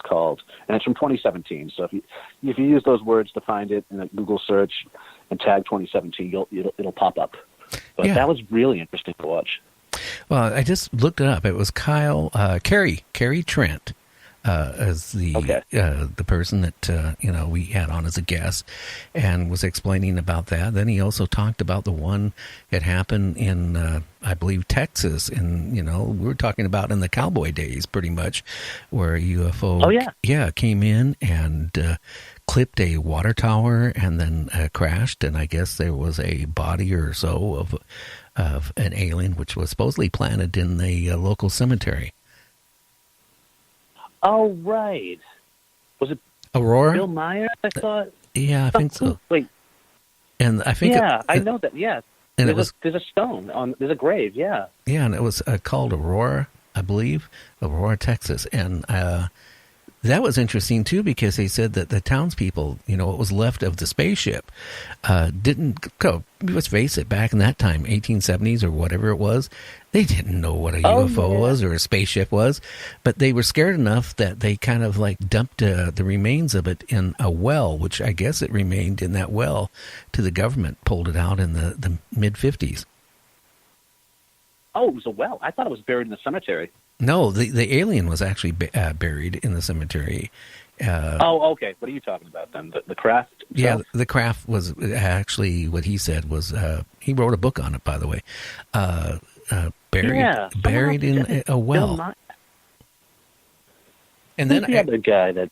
called, and it's from 2017. So if you use those words to find it in a Google search and tag 2017, it'll pop up. But that was really interesting to watch. Well, I just looked it up. It was Carrie Trent. As the person that we had on as a guest, and was explaining about that. Then he also talked about the one that happened in I believe Texas, and we were talking about in the cowboy days, pretty much, where a UFO came in and clipped a water tower and then crashed, and I guess there was a body or so of an alien which was supposedly planted in the local cemetery. Oh, right. Was it Aurora? Bill Meyer, I thought? Yeah, I think so. Wait. And I think I know that, yeah. And there's a stone, there's a grave, yeah. Yeah, and it was called Aurora, I believe, Aurora, Texas. And that was interesting, too, because they said that the townspeople, what was left of the spaceship, didn't go. Let's face it, back in that time, 1870s or whatever it was, they didn't know what a UFO was or a spaceship was, but they were scared enough that they kind of dumped the remains of it in a well, which I guess it remained in that well to the government, pulled it out in the mid-50s. Oh, it was a well. I thought it was buried in the cemetery. No, the alien was actually buried in the cemetery. Okay. What are you talking about then? The craft itself? Yeah, the craft was actually what he said was, he wrote a book on it, by the way, buried in a well. And then the other guy that...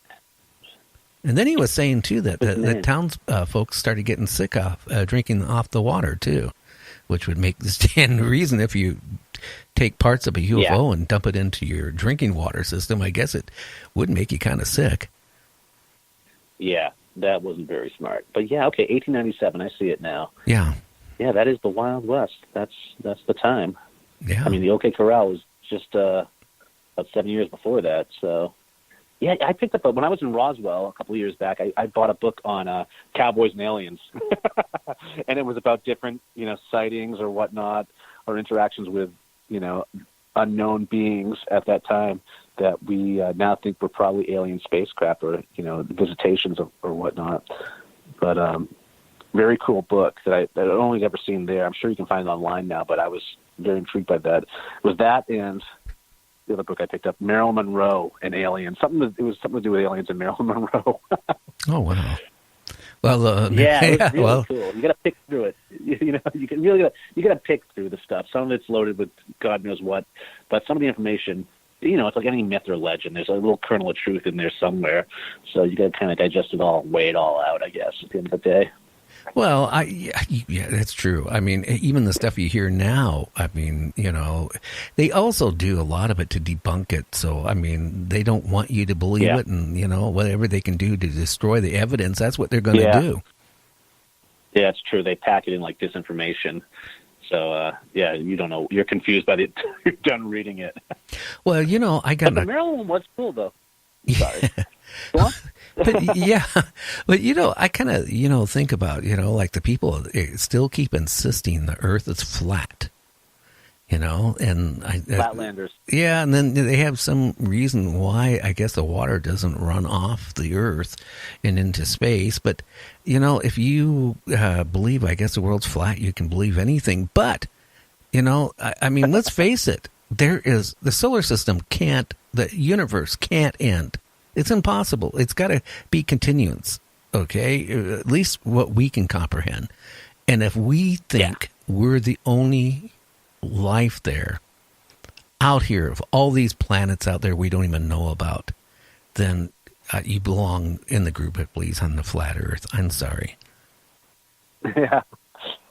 And then he was saying, too, that the towns folks started getting sick of drinking off the water, too, which would make the stand reason if you take parts of a UFO and dump it into your drinking water system, I guess it would make you kind of sick. Yeah, that wasn't very smart. But 1897, I see it now. Yeah. Yeah, that is the Wild West. That's the time. Yeah. I mean, the OK Corral was just about 7 years before that. So, yeah, I picked up when I was in Roswell a couple of years back, I bought a book on cowboys and aliens. And it was about different, sightings or whatnot, or interactions with, unknown beings at that time that we now think were probably alien spacecraft or, visitations or whatnot. But very cool book that I'd only ever seen there. I'm sure you can find it online now, but I was very intrigued by that. It was that and the other book I picked up, Marilyn Monroe and Aliens. It was something to do with aliens and Marilyn Monroe. Oh, wow. Well, it was really cool. You got to pick through it. You got to pick through the stuff. Some of it's loaded with God knows what, but some of the information, it's like any myth or legend. There's a little kernel of truth in there somewhere. So you got to kind of digest it all, weigh it all out, I guess, at the end of the day. Well, yeah, that's true. I mean, even the stuff you hear now, I mean, they also do a lot of it to debunk it. So, I mean, they don't want you to believe it, and, whatever they can do to destroy the evidence, that's what they're going to do. Yeah, it's true. They pack it in like disinformation. So, you don't know. You're confused by you're done reading it. Well, But the Maryland one was cool, though. Sorry. Go on. But I kind of, think about, like the people still keep insisting the earth is flat, and Flatlanders. Yeah. And then they have some reason why, I guess, the water doesn't run off the earth and into space. But, if you believe, I guess, the world's flat, you can believe anything. But, I mean, let's face it, the solar system the universe can't end. It's impossible. It's got to be continuance, okay? At least what we can comprehend. And if we think we're the only life there, out here, of all these planets out there we don't even know about, then you belong in the group, at least, on the flat Earth. I'm sorry. Yeah.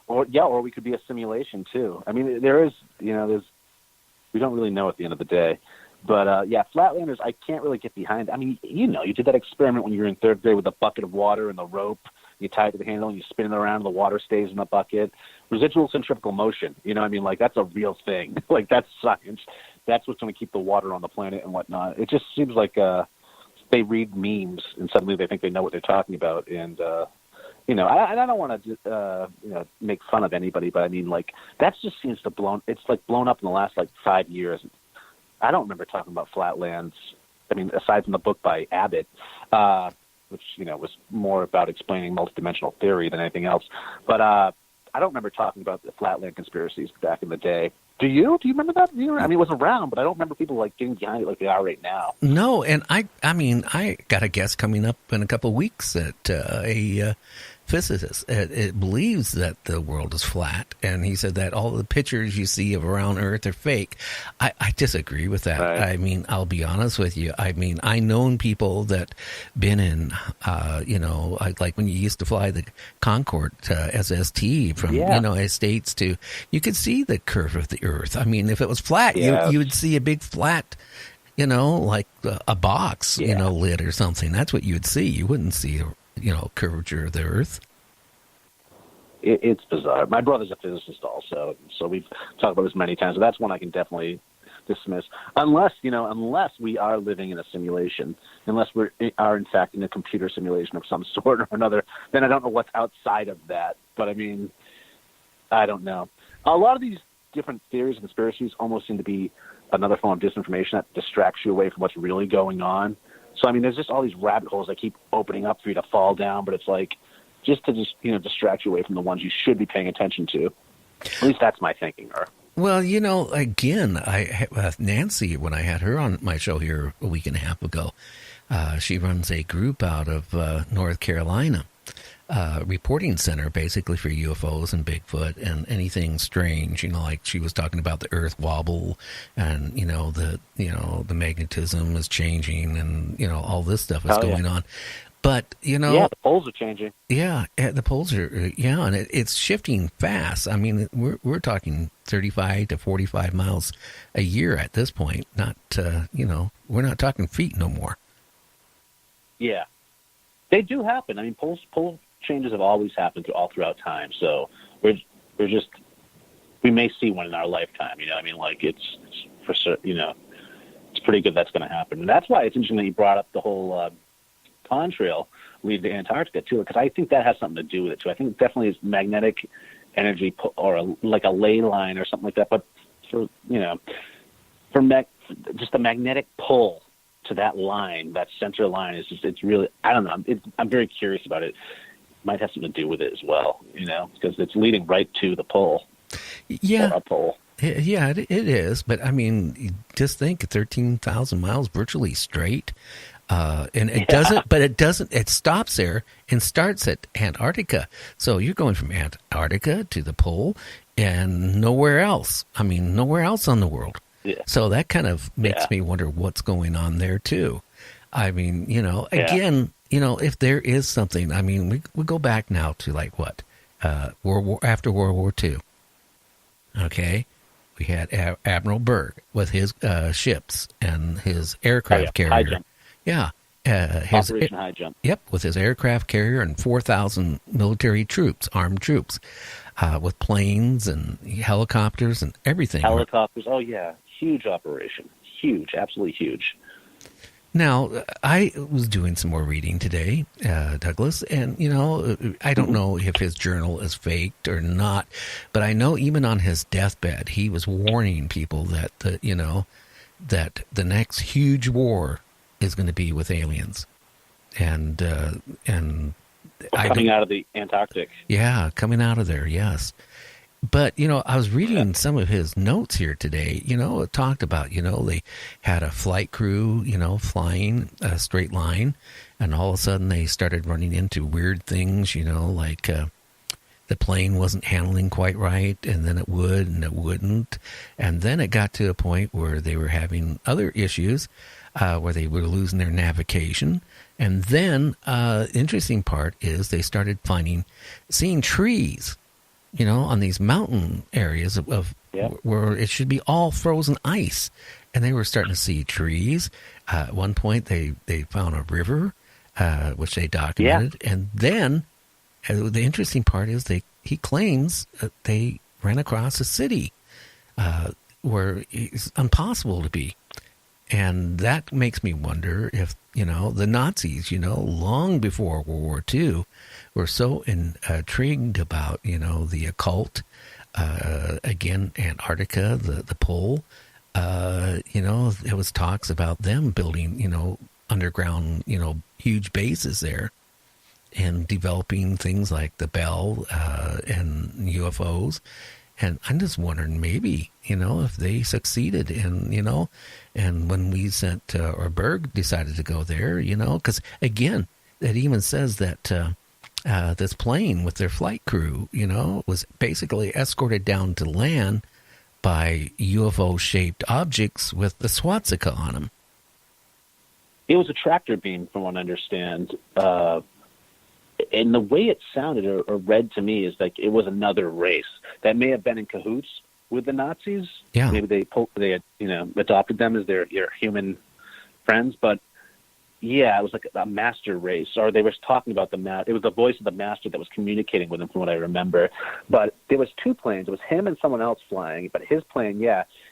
Or we could be a simulation, too. I mean, there is, we don't really know at the end of the day. But, Flatlanders, I can't really get behind. I mean, you did that experiment when you were in third grade with a bucket of water and the rope. You tie it to the handle and you spin it around and the water stays in the bucket. Residual centrifugal motion, that's a real thing. Like, that's science. That's what's going to keep the water on the planet and whatnot. It just seems like they read memes and suddenly they think they know what they're talking about. And, I don't want to, make fun of anybody, but I mean, like, that just seems to blown up in the last, 5 years. I don't remember talking about flatlands mean, aside from the book by Abbott, which, was more about explaining multidimensional theory than anything else. But I don't remember talking about the flatland conspiracies back in the day. Do you? Do you remember that? I mean, it was around, but I don't remember people like getting behind it like they are right now. No, and I mean, I got a guest coming up in a couple of weeks that a physicist it believes that the world is flat, and he said that all the pictures you see of around Earth are fake. I disagree with that. Right. I mean, I'll be honest with you. I mean, I known people that been in, like when you used to fly the Concorde SST from United States to, you could see the curve of the Earth. I mean, if it was flat, you would see a big flat, like a box, lid or something. That's what you would see. You wouldn't see curvature of the Earth. It's bizarre. My brother's a physicist also, so we've talked about this many times. So that's one I can definitely dismiss, unless we are living in a simulation, unless we are in fact in a computer simulation of some sort or another. Then I don't know what's outside of that. But I mean, I don't know. A lot of these different theories and conspiracies almost seem to be another form of disinformation that distracts you away from what's really going on. So, I mean, there's just all these rabbit holes that keep opening up for you to fall down, but it's like just to distract you away from the ones you should be paying attention to. At least that's my thinking. Well, again, Nancy, when I had her on my show here a week and a half ago, she runs a group out of North Carolina, reporting center basically for UFOs and Bigfoot and anything strange, like she was talking about the Earth wobble and, the magnetism is changing and, all this stuff is going on. But, the poles are changing. Yeah, the poles are, and it's shifting fast. I mean, we're talking 35 to 45 miles a year at this point. Not, we're not talking feet no more. Yeah. They do happen. I mean, pole changes have always happened all throughout time. So we may see one in our lifetime. I mean, like it's for certain. It's pretty good that's going to happen, and that's why it's interesting that you brought up the whole contrail leading to Antarctica too, because I think that has something to do with it too. I think it definitely is magnetic energy or like a ley line or something like that. But for just the magnetic pull to that line, that center line is it's really, I don't know. I'm very curious about it. Might have something to do with it as well, because it's leading right to the pole. Yeah. Or a pole. Yeah, it is. But I mean, just think 13,000 miles virtually straight. And it doesn't, but it doesn't, it stops there and starts at Antarctica. So you're going from Antarctica to the pole and nowhere else. I mean, nowhere else on the world. Yeah. So that kind of makes me wonder what's going on there too. I mean, again, if there is something, I mean, we go back now to like what, after World War II. Okay. We had Admiral-Byrd with his ships and his aircraft carrier. High jump. Yeah. Operation High Jump. Yep, with his aircraft carrier and 4,000 military troops, armed troops, with planes and helicopters and everything. Helicopters, oh yeah, huge operation. Huge, absolutely huge. Now, I was doing some more reading today, Douglas, and, I don't know if his journal is faked or not, but I know even on his deathbed, he was warning people that, that the next huge war is going to be with aliens. And coming out of the Antarctic. Yeah, coming out of there, yes. But, I was reading some of his notes here today. It talked about, they had a flight crew, flying a straight line, and all of a sudden they started running into weird things, like the plane wasn't handling quite right, and then it would and it wouldn't. And then it got to a point where they were having other issues, where they were losing their navigation. And then the interesting part is they started seeing trees, on these mountain areas of where it should be all frozen ice. And they were starting to see trees. At one point, they found a river, which they documented. Yeah. And then the interesting part is he claims that they ran across a city where it's impossible to be. And that makes me wonder if, the Nazis, long before World War II, were so intrigued about, the occult, again, Antarctica, the pole, There was talks about them building, underground, huge bases there and developing things like the Bell and UFOs. And I'm just wondering maybe, if they succeeded and when we sent, or Berg decided to go there, because again, it even says that this plane with their flight crew, was basically escorted down to land by UFO-shaped objects with the swastika on them. It was a tractor beam, from what I understand. And the way it sounded or read to me is like it was another race that may have been in cahoots with the Nazis. Yeah. Maybe they had, adopted them as their human friends. But, yeah, it was like a master race. Or they were talking about it was the voice of the master that was communicating with them, from what I remember. But there was two planes. It was him and someone else flying. But his plane,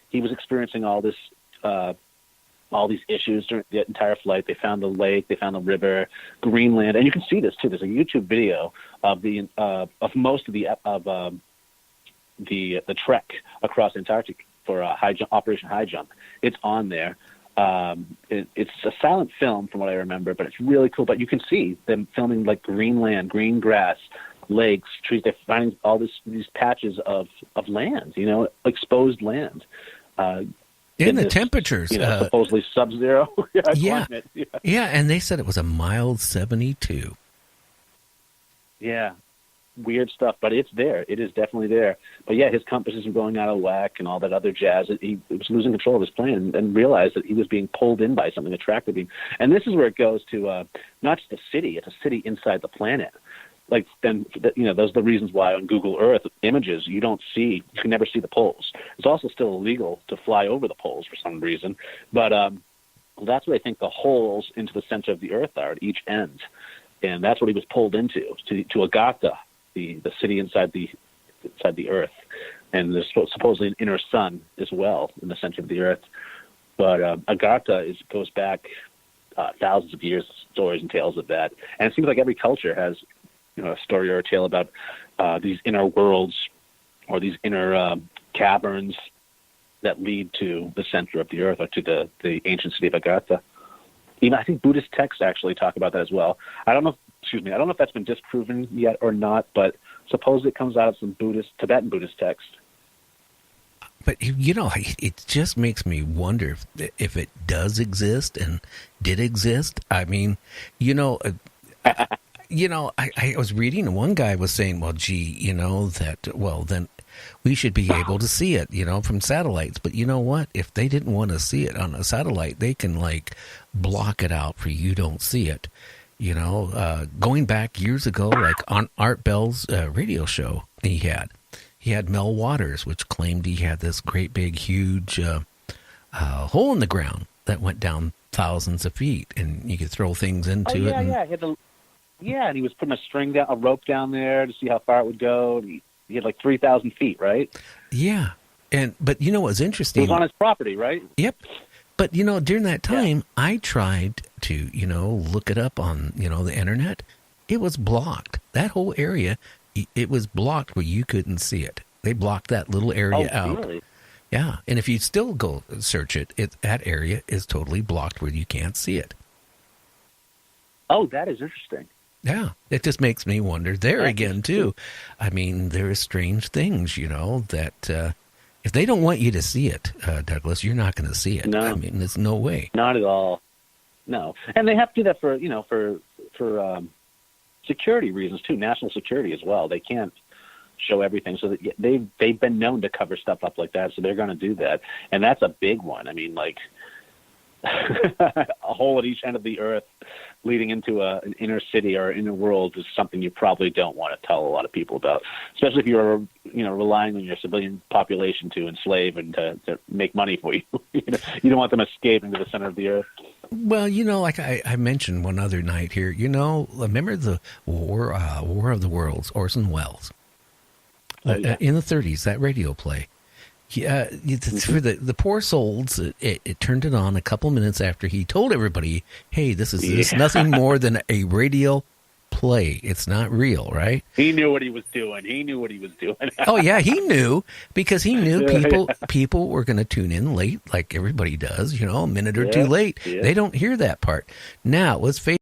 he was experiencing all this all these issues during the entire flight. They found the lake, they found the river, Greenland, and you can see this too. There's a YouTube video of most of the trek across Antarctic for Operation High Jump. It's on there. It's a silent film, from what I remember, but it's really cool. But you can see them filming like Greenland, green grass, lakes, trees. They're finding all these patches of land, exposed land. In the temperatures. Supposedly sub-zero. Yeah. Climate. Yeah, and they said it was a mild 72. Yeah. Weird stuff, but it's there. It is definitely there. But yeah, his compasses were going out of whack and all that other jazz. He was losing control of his plane and realized that he was being pulled in by something, a tractor beam. And this is where it goes to not just a city, it's a city inside the planet. Like, then, those are the reasons why on Google Earth images you can never see the poles. It's also still illegal to fly over the poles for some reason. But that's what I think the holes into the center of the Earth are at each end. And that's what he was pulled into, to Agartha, the city inside the Earth. And there's supposedly an inner sun as well in the center of the Earth. But Agartha goes back thousands of years, stories and tales of that. And it seems like every culture has a story or a tale about these inner worlds or these inner caverns that lead to the center of the Earth or to the ancient city of Agartha. Even I think Buddhist texts actually talk about that as well. I don't know if that's been disproven yet or not, but supposedly it comes out of some Tibetan Buddhist text. But, it just makes me wonder if it does exist and did exist. I mean, I was reading and one guy was saying, well, gee, then we should be able to see it, from satellites. But you know what? If they didn't want to see it on a satellite, they can block it out for you don't see it. Going back years ago, like on Art Bell's radio show he had Mel Waters, which claimed he had this great big, huge hole in the ground that went down thousands of feet and you could throw things into it. And he was putting a rope down there to see how far it would go. He had 3,000 feet, right? Yeah. But what's interesting? It was on his property, right? Yep. But, during that time, I tried to, look it up on, the internet. It was blocked. That whole area, it was blocked where you couldn't see it. They blocked that little area out. Really? Yeah. And if you still go search it, that area is totally blocked where you can't see it. Oh, that is interesting. Yeah, it just makes me wonder there again, too. I mean, there are strange things, that if they don't want you to see it, Douglas, you're not going to see it. No. I mean, there's no way. Not at all. No. And they have to do that for security reasons, too, national security as well. They can't show everything. So that they've been known to cover stuff up like that, so they're going to do that. And that's a big one. I mean, a hole at each end of the Earth leading into an inner city or inner world is something you probably don't want to tell a lot of people about, especially if you're relying on your civilian population to enslave and to make money for you. You don't want them escaping to the center of the Earth. Well, like I mentioned one other night here, remember the War of the Worlds, Orson Welles, in the 30s, that radio play. Yeah, for the poor souls, it turned it on a couple minutes after he told everybody, hey, this is nothing more than a radio play. It's not real, right? He knew what he was doing. He knew what he was doing. Oh yeah, he knew, because he knew people were going to tune in late, like everybody does, a minute or two late. Yeah. They don't hear that part. Now, let's face